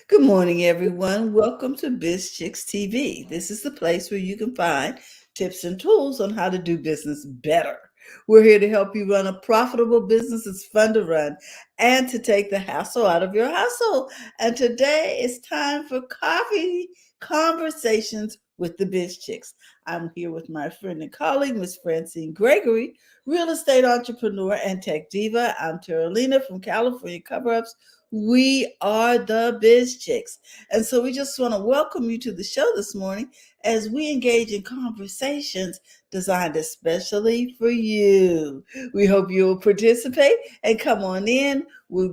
Good morning, everyone. Welcome to BizChicks TV. This is the place where you can find tips and tools on how to do business better. We're here to help you run a profitable business that's fun to run and to take the hassle out of your hustle. And today it's time for coffee conversations with the Biz Chicks. I'm here with my friend and colleague, Miss Francine Gregory, real estate entrepreneur and tech diva. I'm Terralina from California Cover Ups. We are the Biz Chicks. And so we just want to welcome you to the show this morning as we engage in conversations designed especially for you. We hope you'll participate and come on in. We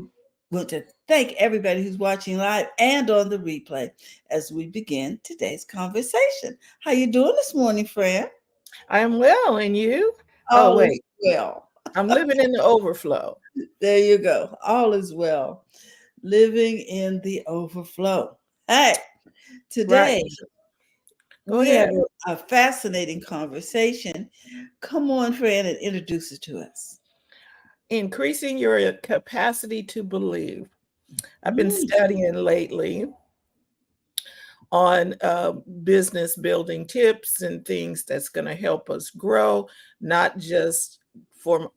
want to thank everybody who's watching live and on the replay as we begin today's conversation. How you doing this morning, Fran? I am well, and you? Oh, All is wait, well. I'm living in the overflow. There you go. All is well. Living in the overflow. Hey, Right. today Go we have ahead. a fascinating conversation. Come on, Fran, and introduce it to us. Increasing your capacity to believe. I've been Mm, studying lately on business building tips and things that's going to help us grow, not just for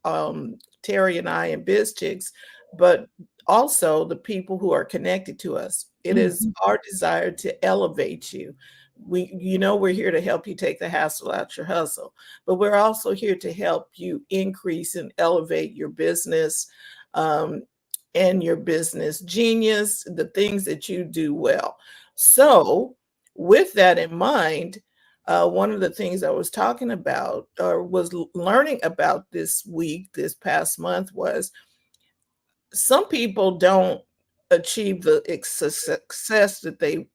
Terry and I and BizChicks, but also the people who are connected to us. It is mhm. our desire to elevate you. We're here to help you take the hassle out your hustle, but we're also here to help you increase and elevate your business um, and your business genius, the things that you do well. So, with that in mind, one of the things I was talking about or was learning about this week, this past month, was some people don't achieve the success that they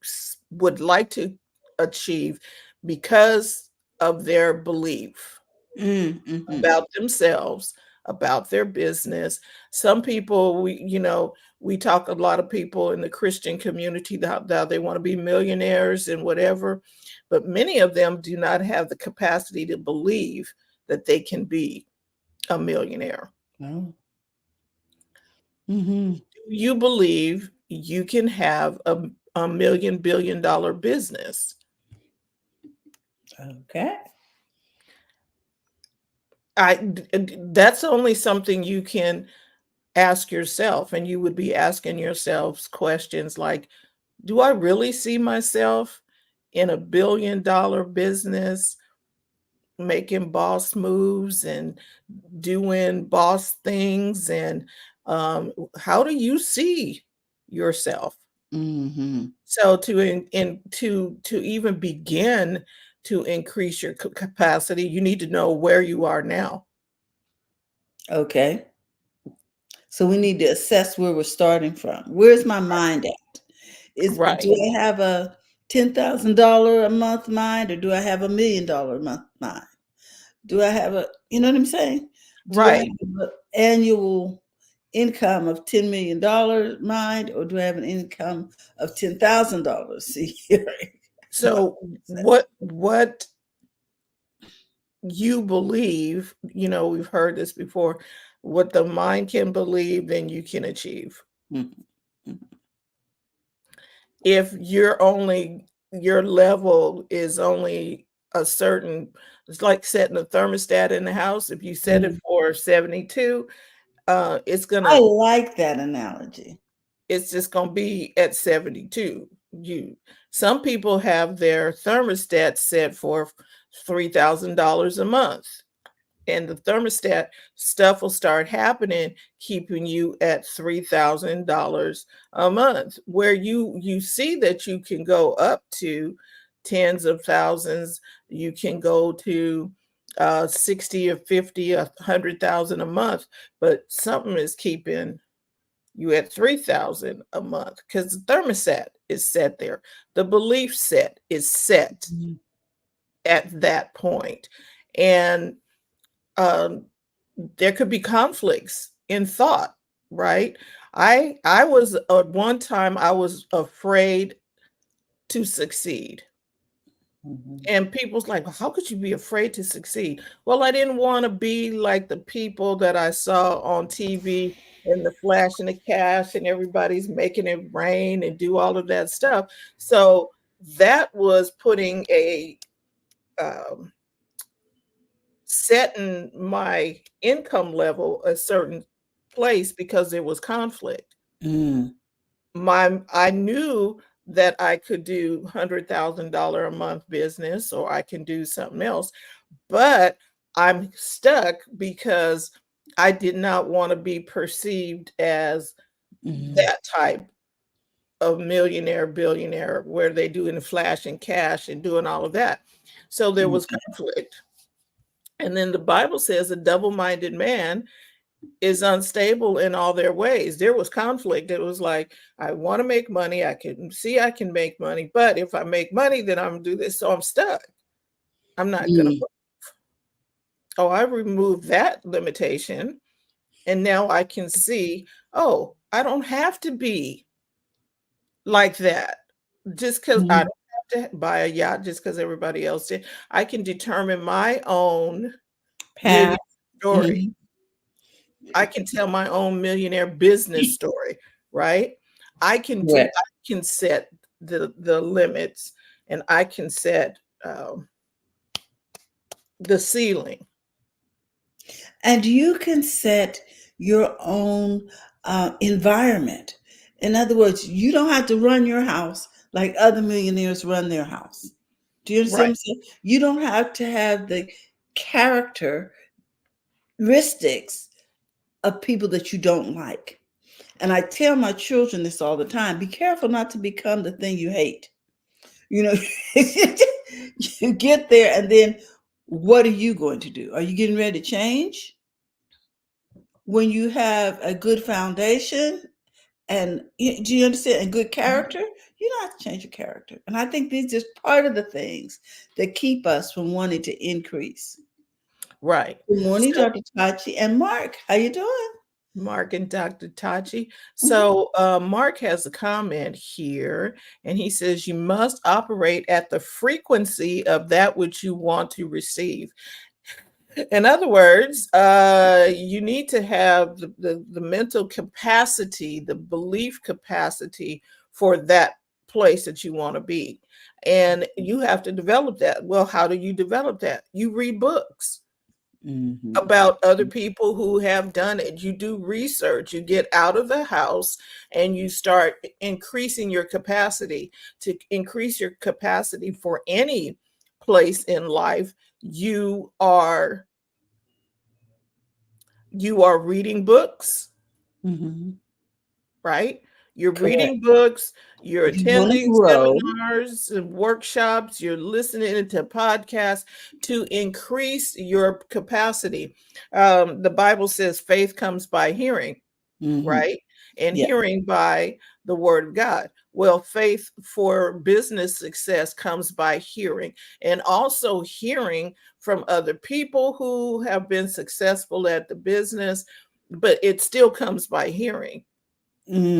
would like to achieve because of their belief Mm-hmm. about themselves, about their business. Some people, we talk a lot of people in the Christian community that they want to be millionaires and whatever, but many of them do not have the capacity to believe that they can be a millionaire. Oh. Mm-hmm. Do you believe you can have a million billion dollar business? Okay. That's only something you can ask yourself, and you would be asking yourselves questions like, do I really see myself in a billion-dollar business making boss moves and doing boss things? And how do you see yourself? Mm-hmm. So to even begin to increase your capacity, you need to know where you are now. Okay. So we need to assess where we're starting from. Where's my mind at? Do Right. I have a $10,000 a month mind, or do I have $1 million a month mind? Do I have you know what I'm saying? Do I have Right. an annual income of $10 million mind, or do I have an income of $10,000 a year? So what you believe, we've heard this before, what the mind can believe, then you can achieve. Mhm, mhm. If your level is only a certain, it's like setting a thermostat in the house. If you set it Mm. for 72, it's I gonna like that analogy. it's just going to be at 72. Some people have their thermostat set for $3,000 a month, and the thermostat stuff will start happening, keeping you at $3,000 a month, where you see that you can go up to tens of thousands. You can go to 60 or 50, 100,000 a month, but something is keeping you at 3,000 a month because the thermostat is set there. The belief set is set Mhm. at that point. And um, there could be conflicts in thought, right? I was at one time I was afraid to succeed. Mhm. And people's like, "Well, how could you be afraid to succeed?" Well, I didn't want to be like the people that I saw on TV. and the flash and the cash, and everybody's making it rain and do all of that stuff. So that was putting a um, setting my income level a certain place because there was conflict. Mm, I knew that I could do $100,000 a month business, or I can do something else, but I'm stuck because I did not want to be perceived as mhm, that type of millionaire, billionaire, where they do in flash and cash and doing all of that. So there was mhm, conflict. And then the Bible says a double-minded man is unstable in all their ways. There was conflict. It was like, I want to make money. I can see I can make money, but if I make money, then I'm gonna do this. So I'm stuck. I'm not gonna. mm, Oh, I removed that limitation, and now I can see. Oh, I don't have to be like that. Just because I mhm. don't have to buy a yacht, just because everybody else did. I can determine my own Path. millionaire story. Mhm. I can tell my own millionaire business story, right? Correct. I can set the limits, and I can set the ceiling. And you can set your own environment. In other words, you don't have to run your house like other millionaires run their house. Do you understand what Right. I'm saying? You don't have to have the characteristics of people that you don't like. And I tell my children this all the time: be careful not to become the thing you hate. You know, you get there, and then what are you going to do? Are you getting ready to change? When you have a good foundation and do you understand, and good character, you don't have to change your character. And I think these are part of the things that keep us from wanting to increase. Right. Good morning, So Dr. Tachi and Mark. How you doing? Mark and Dr. Tachi. Mhm. So Mark has a comment here, and he says you must operate at the frequency of that which you want to receive. In other words, you need to have the mental capacity, the belief capacity for that place that you want to be. And you have to develop that. Well, how do you develop that? You read books Mhm. about other people who have done it. You do research, you get out of the house, and you start increasing your capacity. To increase your capacity for any place in life, you are reading books, Mhm. right? You're Correct. reading books, you're If you want to attending grow, seminars and workshops, you're listening to podcasts to increase your capacity. The Bible says faith comes by hearing, mhm, right? And yeah, hearing by the word of God. Well, faith for business success comes by hearing, and also hearing from other people who have been successful at the business, but it still comes by hearing.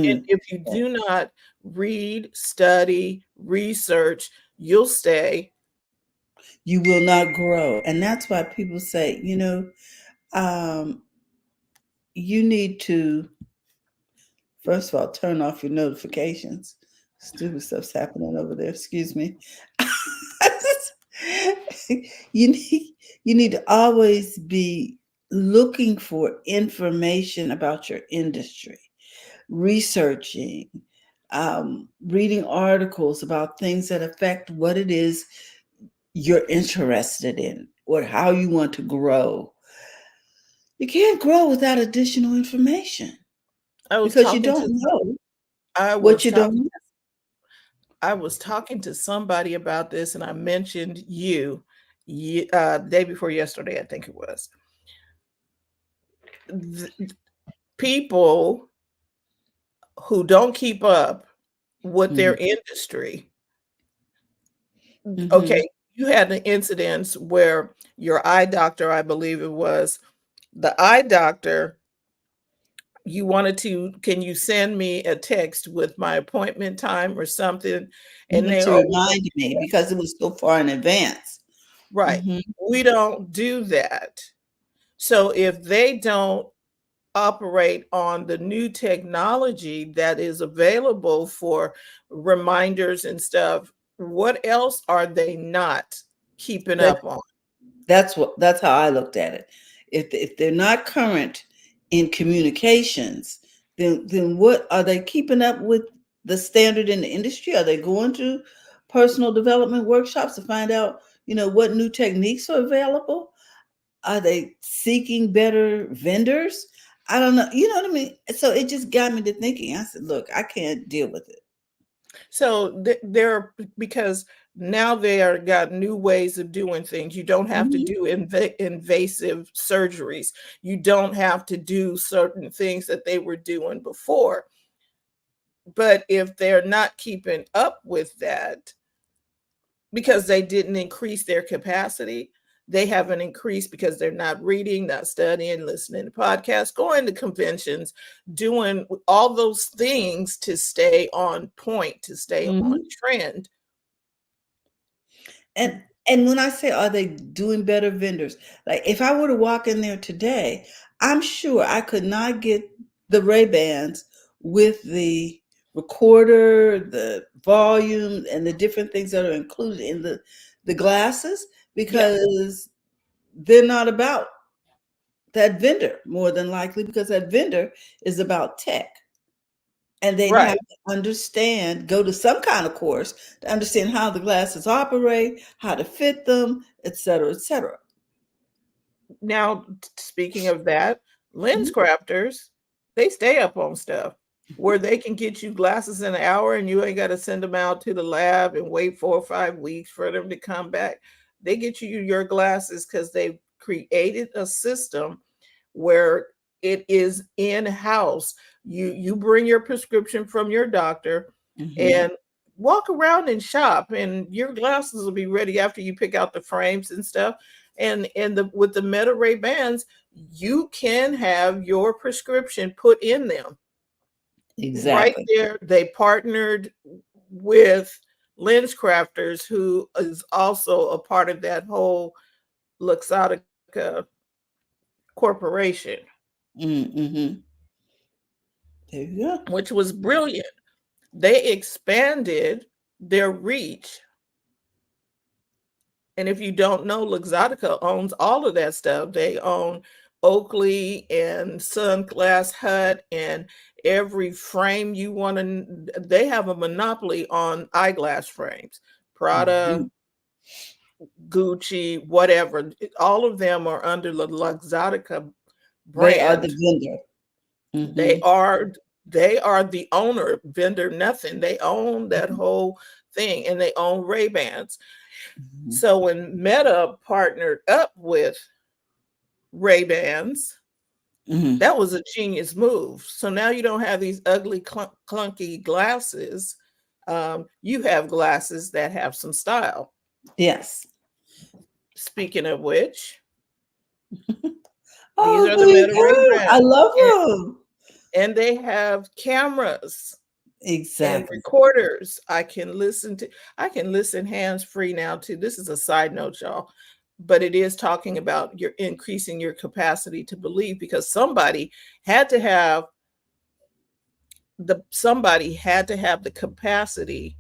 And mm, if you do not read, study, research, you'll stay. you will not grow. And that's why people say, um, you need to, first of all, turn off your notifications. Stupid stuff's happening over there. Excuse me. you need you need to always be looking for information about your industry, researching, reading articles about things that affect what it is you're interested in or how you want to grow. You can't grow without additional information I was because you talking don't to know I what was you don't talking know. I was talking to somebody about this, and I mentioned you, day before yesterday, I think it was. People who don't keep up with their Mm, industry. mhm. Okay, you had an incident where your eye doctor, I believe it was, the eye doctor, you wanted to, can you send me a text with my appointment time or something? And Mhm, they, to oh, remind me because it was so far in advance. right. Mhm. We don't do that. So if they don't operate on the new technology that is available for reminders and stuff, what else are they not keeping That up on? that's how I looked at it. If they're not current in communications, then what are they keeping up with the standard in the industry? Are they going to personal development workshops to find out, what new techniques are available? Are they seeking better vendors? I don't know. You know what I mean? So it just got me to thinking. I said, look, I can't deal with it. So they're because now they are got new ways of doing things. You don't have to Mhm. do invasive surgeries. You don't have to do certain things that they were doing before. But if they're not keeping up with that because they didn't increase their capacity, they haven't increased because they're not reading, not studying, listening to podcasts, going to conventions, doing all those things to stay on point, to stay on Mhm. trend. And and when I say, are they doing better vendors? Like if I were to walk in there today, I'm sure I could not get the Ray-Bans with the recorder, the volume, and the different things that are included in the glasses, Yeah, because they're not about that vendor, more than likely, because that vendor is about tech. And they'd have right. to understand, go to some kind of course to understand how the glasses operate, how to fit them, et cetera, et cetera. Now, speaking of that, lens Mhm. crafters, they stay up on stuff where they can get you glasses in an hour and you ain't got to send them out to the lab and wait 4 or 5 weeks for them to come back. They get you your glasses because they've created a system where it is in-house. You bring your prescription from your doctor Mhm. and walk around and shop, and your glasses will be ready after you pick out the frames and stuff. And the with the Meta Ray Bans, you can have your prescription put in them right Exactly. there. They partnered with Lens Crafters, who is also a part of that whole Luxottica corporation, Mm-hmm. There you go. which was brilliant. They expanded their reach. And if you don't know, Luxottica owns all of that stuff. They own Oakley and Sunglass Hut and every frame you want to. They have a monopoly on eyeglass frames. Prada, Mhm. Gucci, whatever. All of them are under the Luxottica They are the brand. vendor. They Mhm. are they are the owner, vendor nothing. They own that Mhm. whole thing, and they own Ray-Bans. Mhm. So when Meta partnered up with Ray-Bans, Mhm. that was a genius move. So now you don't have these ugly, clunky glasses. You have glasses that have some style. Yes. Speaking of which, these Oh, are the there you Meta go. I Ray-Bans, love and, them. and they have cameras and Exactly. recorders. I can listen hands free now too. This is a side note, y'all, but it is talking about your increasing your capacity to believe, because had to have somebody had to have the capacity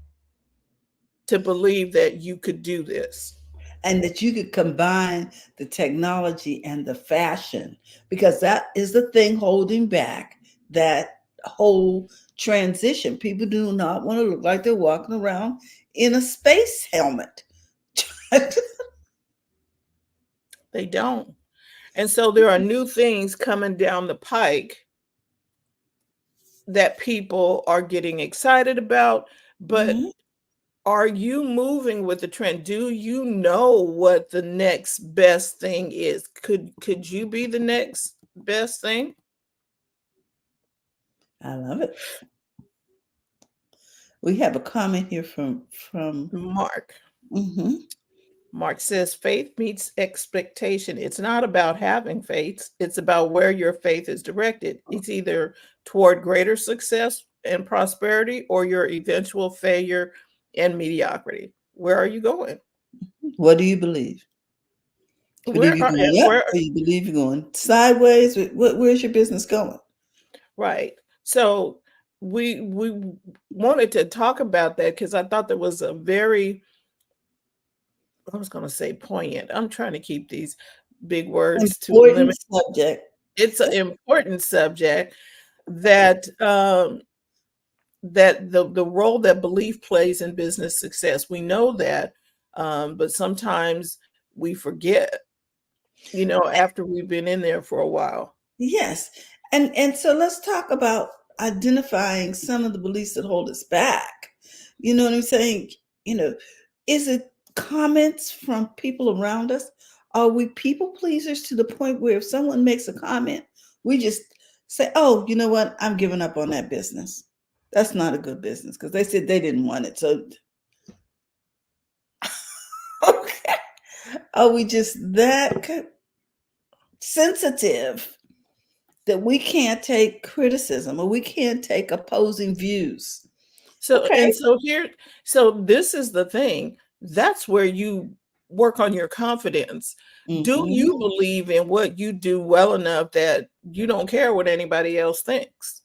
to believe that you could do this. And that you could combine the technology and the fashion, because that is the thing holding back that whole transition. People do not want to look like they're walking around in a space helmet. They don't. And so there are new things coming down the pike that people are getting excited about, but Mhm. are you moving with the trend? Do you know what the next best thing is? Could you be the next best thing? I love it. We have a comment here from Mark. mhm. Mark says faith meets expectation. It's not about having faith, it's about where your faith is directed. It's either toward greater success and prosperity or your eventual failure and mediocrity. Where are you going? What do you believe? Believe you're going up, Where or you believe you're going sideways? Where's your business going? right. So we wanted to talk about that because I thought there was a very, I was going to say poignant. I'm trying to keep these big words to a Important limit. subject. It's an important subject that that the role that belief plays in business success. We know that, but sometimes we forget, after we've been in there for a while. Yes. And so let's talk about identifying some of the beliefs that hold us back. You know what I'm saying? You know, is it comments from people around us? Are we people pleasers to the point where if someone makes a comment, we just say, "Oh, you know what? I'm giving up on that business. That's not a good business because they said they didn't want it." So, okay. Are we just that sensitive that we can't take criticism or we can't take opposing views? So Okay. and so here so this is the thing. That's where you work on your confidence. Do Hmm. you believe in what you do well enough that you don't care what anybody else thinks?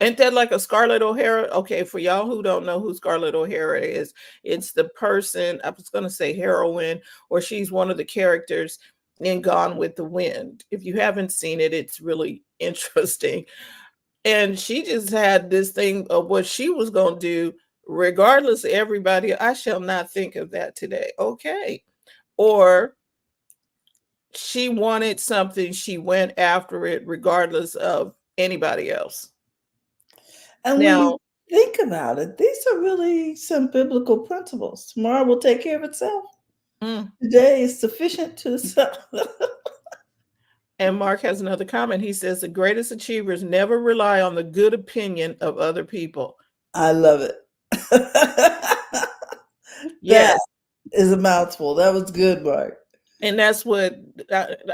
Ain't that like a Scarlett O'Hara? Okay, for y'all who don't know who Scarlett O'Hara is, it's the person, I was going to say heroine, or she's one of the characters in Gone with the Wind. If you haven't seen it, it's really interesting. And she just had this thing of what she was going to do, regardless of everybody. I shall not think of that today. Okay. Or she wanted something, she went after it, regardless of anybody else. And when you Now, think about it, these are really some biblical principles. Tomorrow will take care of itself. mm, Today is sufficient to itself. and Mark has another comment. He says the greatest achievers never rely on the good opinion of other people. I love it. That Yes. is a mouthful. That was good, Mark. And that's what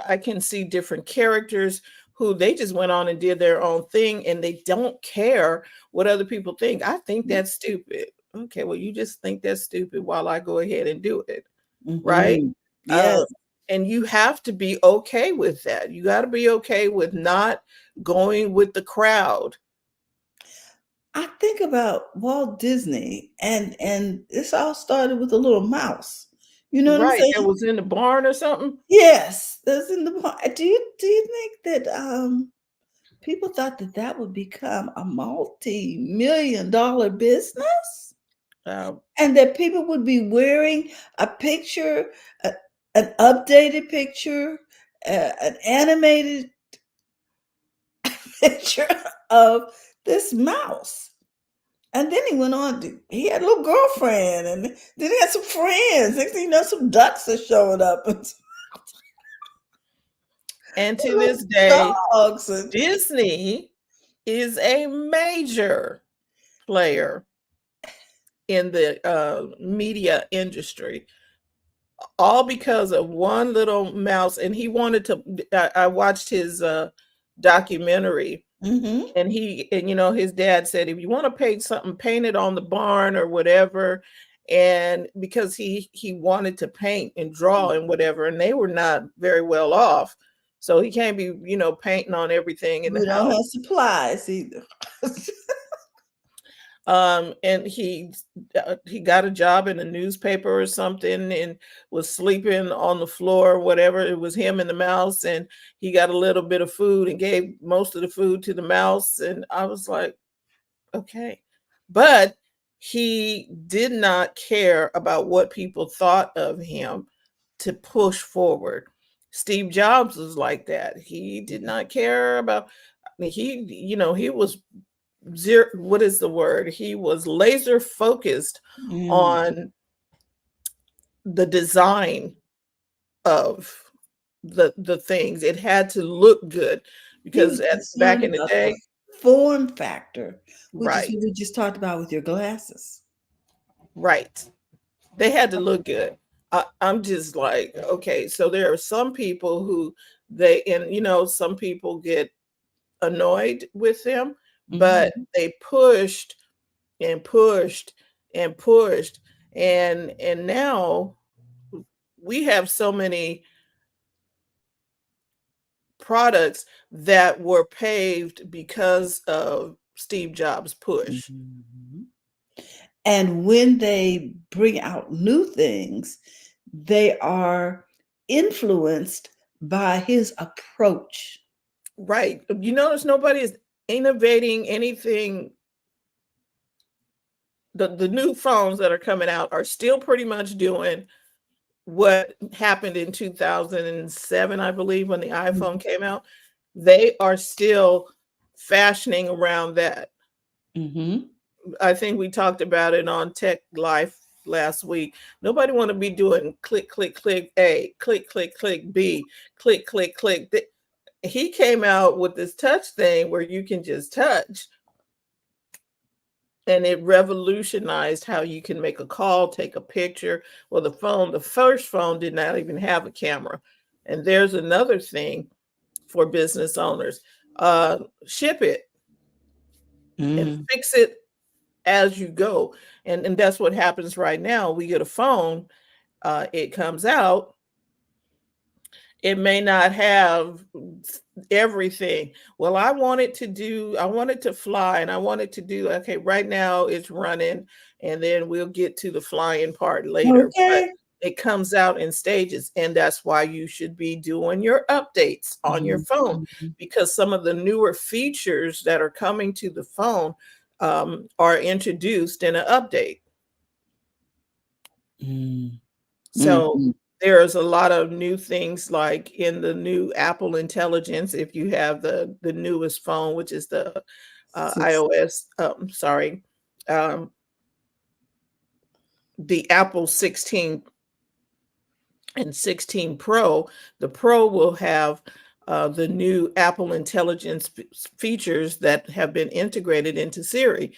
I can see different characters who they just went on and did their own thing and they don't care what other people think. I think that's stupid. Okay, well, you just think that's stupid while I go ahead and do it. Right? Hmm. Yes. Uh, and you have to be okay with that. You got to be okay with not going with the crowd. I think about Walt Disney and this all started with a little mouse. You know what I'm Right. That saying? was in the barn or something. Yes, that's in the do you think that people thought that that would become a multi-million-dollar business Uh, and that people would be wearing a picture, a, an updated picture, an animated picture of this mouse? And then he went on to, he had a little girlfriend and then he had some friends. Next thing you know, some ducks are showing up and some and to little this day, dogs. And Disney is a major player in the media industry, all because of one little mouse. And he wanted to, I watched his documentary. mm-hmm. And his dad said, if you want to paint something, paint it on the barn or whatever. And because he wanted to paint and draw and whatever, and they were not very well off. So he can't be, painting on everything in the We don't house. have supplies either. And he got a job in a newspaper or something and was sleeping on the floor or whatever. It was him and the mouse, and he got a little bit of food and gave most of the food to the mouse. And I was like, okay. But he did not care about what people thought of him to push forward. Steve Jobs was like that. He did not care about, I mean, he was zero, what is the word? He was laser focused Mm. on the design of the things. It had to look good He was because back concerned in the about the day, form factor, which is right, what we just talked about with your glasses. right. They had to look good. I'm just like, okay, so there are some people who some people get annoyed with them, but Mhm. they pushed and pushed and pushed, and now we have so many. products that were paved because of Steve Jobs' push. Mhm. And when they bring out new things, they are influenced by his approach. Right. You notice nobody is innovating anything. The new phones that are coming out are still pretty much doing what happened in 2007, I believe, when the iPhone came out. They are still fashioning around that. Mm-hmm. I think we talked about it on Tech Life last week. Nobody want to be doing click, click, click A, click, click, click B, click, click, click. He came out with this touch thing where you can just touch, and it revolutionized how you can make a call, take a picture. Well, the first phone did not even have a camera. And there's another thing for business owners. Ship it and Mm. fix it as you go. And that's what happens right now. We get a phone, it comes out, it may not have everything. Well, I want it to fly, and I want it to do, okay, right now it's running, and then we'll get to the flying part later. But Okay. it comes out in stages, and that's why you should be doing your updates on your phone, Mhm. because some of the newer features that are coming to the phone are introduced in an update. Mm. So Mhm. there's a lot of new things like in the new Apple Intelligence. If you have the newest phone, which is the Six. iOS, um, the Apple 16 and 16 Pro, the Pro will have the new Apple Intelligence features that have been integrated into Siri.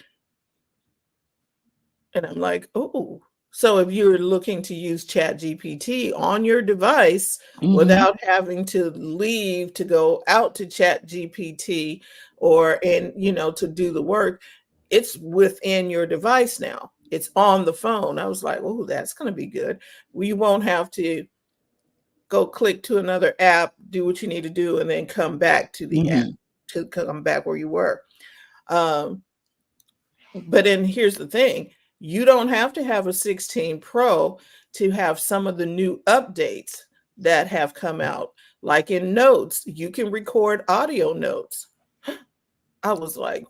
And I'm like, oh, so if you're looking to use Chat GPT on your device Mhm. without having to leave to go out to Chat GPT or to do the work, it's within your device now. It's on the phone. I was like, oh, that's going to be good. We won't have to go click to another app, do what you need to do, and then come back to the app Mhm. to come back where you were. Um, but then here's the thing, you don't have to have a 16 Pro to have some of the new updates that have come out. Like in notes, you can record audio notes. I was like,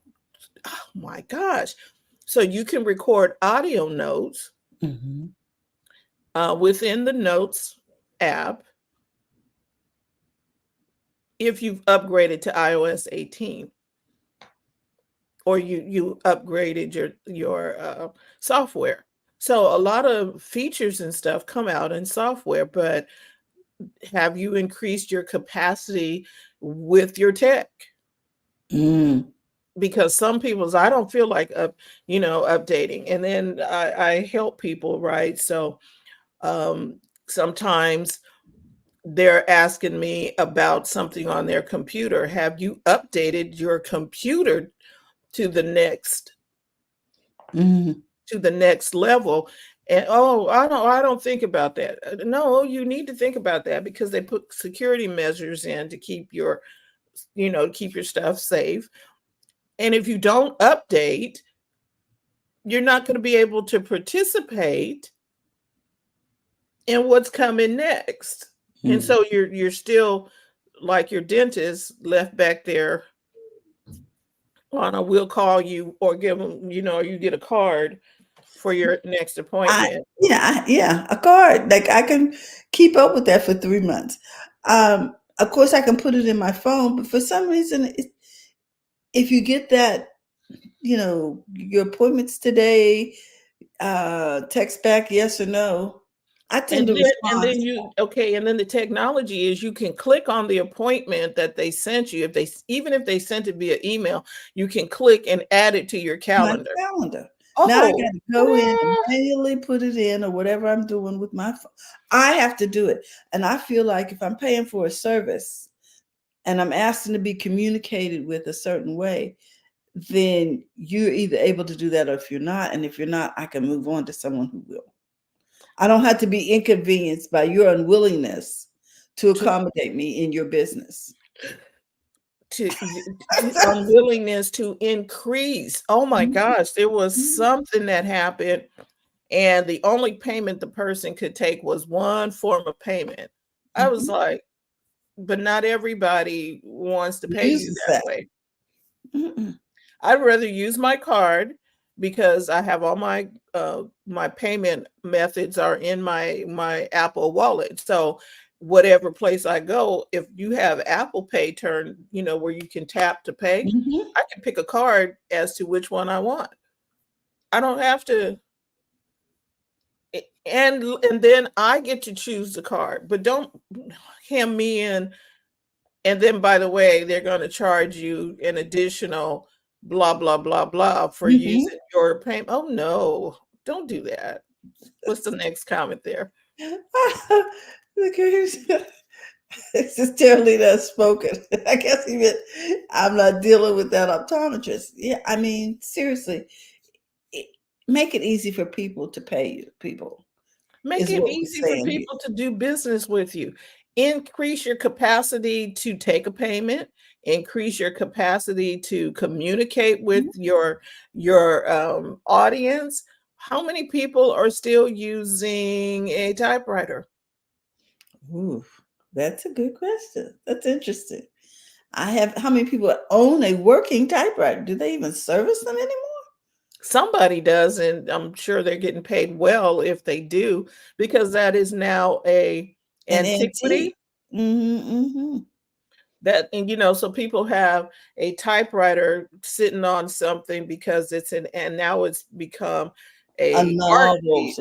oh my gosh. So you can record audio notes Mhm. within the Notes app if you've upgraded to iOS 18, or you upgraded your software. So a lot of features and stuff come out in software, but have you increased your capacity with your tech? Mm. Because some people's, I don't feel like updating, and then I help people, right? So sometimes they're asking me about something on their computer. Have you updated your computer to the next Mhm. level? And oh, I don't think about that. No, you need to think about that, because they put security measures in to keep keep your stuff safe. And if you don't update, you're not going to be able to participate in what's coming next. And Mm. so you're still like your dentist left back there on a we'll call you, or give them, you get a card for your next I appointment. yeah, a card. Like I can keep up with that for 3 months. Of course, I can put it in my phone, but for some reason, if you get that, your appointments today, text back yes or no. I tend And to then and respond. then you okay, and then the technology is you can click on the appointment that they sent you. Even if they sent it via email, you can click and add it to your My calendar. calendar. Now I Oh, gotta go in and ta-da! manually put it in or whatever I'm doing with my phone. I have to do it. And I feel like if I'm paying for a service and I'm asking to be communicated with a certain way, then you're either able to do that or if you're not. And if you're not, I can move on to someone who will. I don't have to be inconvenienced by your unwillingness to To accommodate me in your business. to unwillingness to increase. Oh my gosh, there was Mhm, something that happened, and the only payment the person could take was one form of payment. I was mhm. like, but not everybody wants to pay you Uses that that. way. Mm-mm. I'd rather use my card because I have all my payment methods are in my Apple Wallet. So whatever place I go, if you have Apple Pay turn, where you can tap to pay, Mhm. I can pick a card as to which one I want. I don't have to and then I get to choose the card, but don't hem me in. And then, by the way, they're going to charge you an additional blah, blah, blah, blah for Mhm. using your payment. Oh, no, don't do that. What's the next comment there? Look at his Terralina has spoken. I guess he meant I'm not dealing with that optometrist. Yeah, I mean, seriously, it, make it easy for people to pay you. People Make is it what we're easy for saying here. people to do business with you. Increase your capacity to take a payment, increase your capacity to communicate with your audience. How many people are still using a typewriter? Ooh, that's a good question. That's interesting. I have how many people own a working typewriter? Do they even service them anymore? Somebody does, and I'm sure they're getting paid well if they do, because that is now a An antique. antiquity. Mm-hmm, That and so people have a typewriter sitting on something because and now it's become a a art novelty, piece.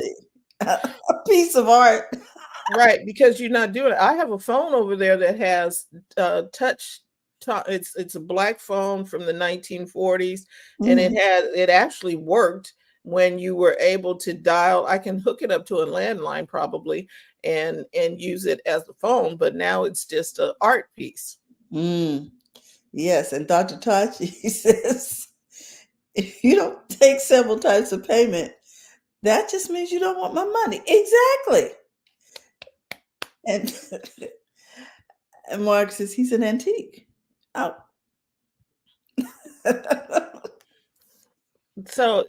a piece of art. Right, because you're not doing it. I have a phone over there that has it's a black phone from the 1940s, and Mhm. it actually worked when you were able to dial. I can hook it up to a landline probably and use it as a phone, but now it's just an art piece. Mm, yes, and Dr. Tachi he says if you don't take several types of payment, that just means you don't want my money. Exactly. And and Mark says he's an antique. Oh. So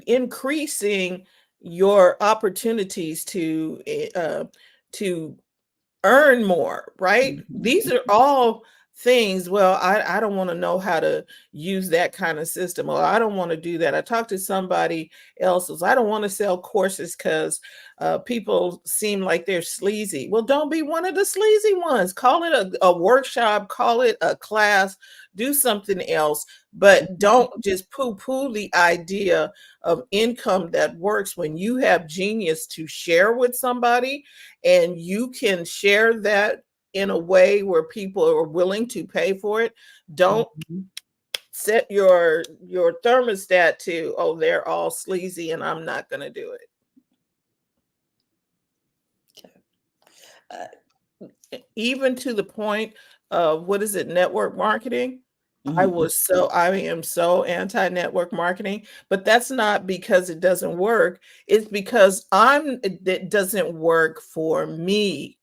increasing your opportunities to earn more, right? These Mhm. are all things. Well, I don't want to know how to use that kind of system, or I don't want to do that. I talked to somebody else who's, I don't want to sell courses because people seem like they're sleazy. Well, don't be one of the sleazy ones. Call it a workshop, call it a class, do something else, but don't just poo-poo the idea of income that works when you have genius to share with somebody and you can share that in a way where people are willing to pay for it. Don't Mhm. set your thermostat to, oh, they're all sleazy and I'm not going to do Uh, it. Even to the point of, what is it, network marketing? mhm. I am so anti network marketing, but that's not because it doesn't work. It's because it doesn't work for me.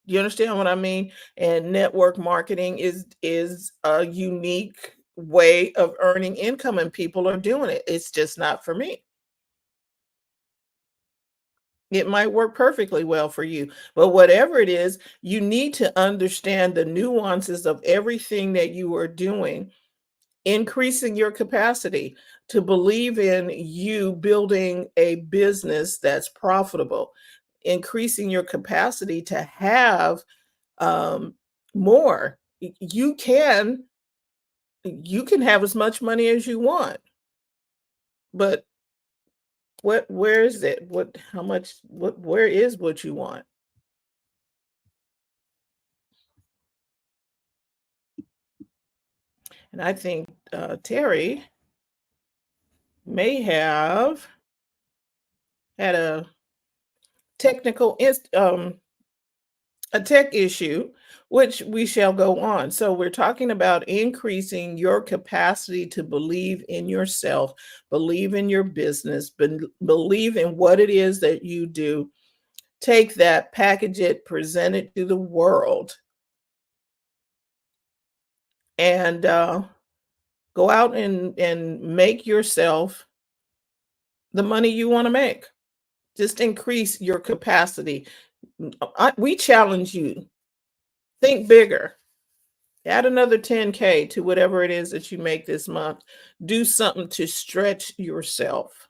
You understand what I mean? And network marketing is a unique way of earning income and people are doing it. It's just not for me. It might work perfectly well for you, but whatever it is, you need to understand the nuances of everything that you are doing, increasing your capacity to believe in you building a business that's profitable, increasing your capacity to have um, more. You can have as much money as you want, but where is it? What how much what where is what you want? And I think Terry may have had technical inst- um a tech issue, which we shall go on. So, we're talking about increasing your capacity to believe in yourself, believe in your business, believe in what it is that you do. Take that, package it, present it to the world, and go out and make yourself the money you want to make. Just increase your capacity. We challenge you. Think bigger. Add another 10K to whatever it is that you make this month. Do something to stretch yourself,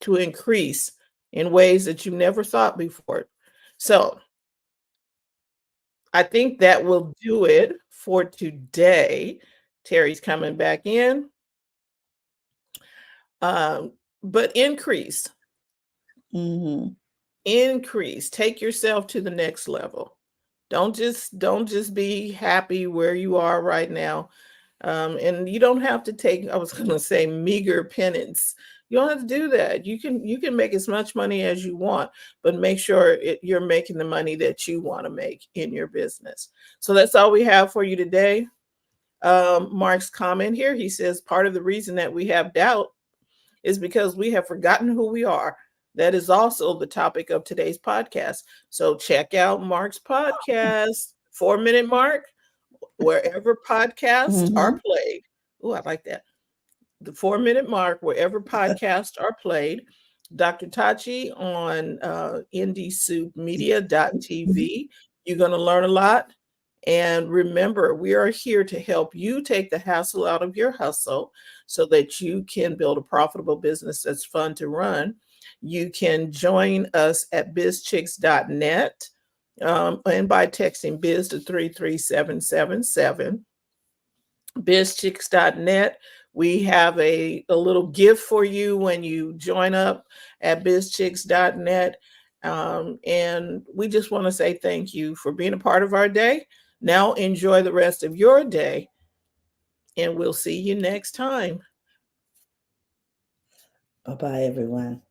to increase in ways that you never thought before. So I think that will do it for today. Terry's coming back in. But increase, Mm-hmm. increase, take yourself to the next level. Don't just be happy where you are right now. And you don't have to take, I was going to say, meager penance. You don't have to do that. You can make as much money as you want, but make sure you're making the money that you want to make in your business. So that's all we have for you today. Mark's comment here, he says part of the reason that we have doubt is because we have forgotten who we are. That is also the topic of today's podcast. So check out Mark's podcast, 4 Minute Mark, wherever podcasts are Mm-hmm. played. Oh, I like that. The 4 Minute Mark, wherever podcasts are played. Dr. Tachi on indiesoupmedia.tv. You're going to learn a lot. And remember, we are here to help you take the hassle out of your hustle so that you can build a profitable business that's fun to run. You can join us at bizchicks.net and by texting biz to 33777. BizChicks.net. We have a little gift for you when you join up at BizChicks.net. And we just want to say thank you for being a part of our day. Now enjoy the rest of your day, and we'll see you next time. Bye-bye, everyone.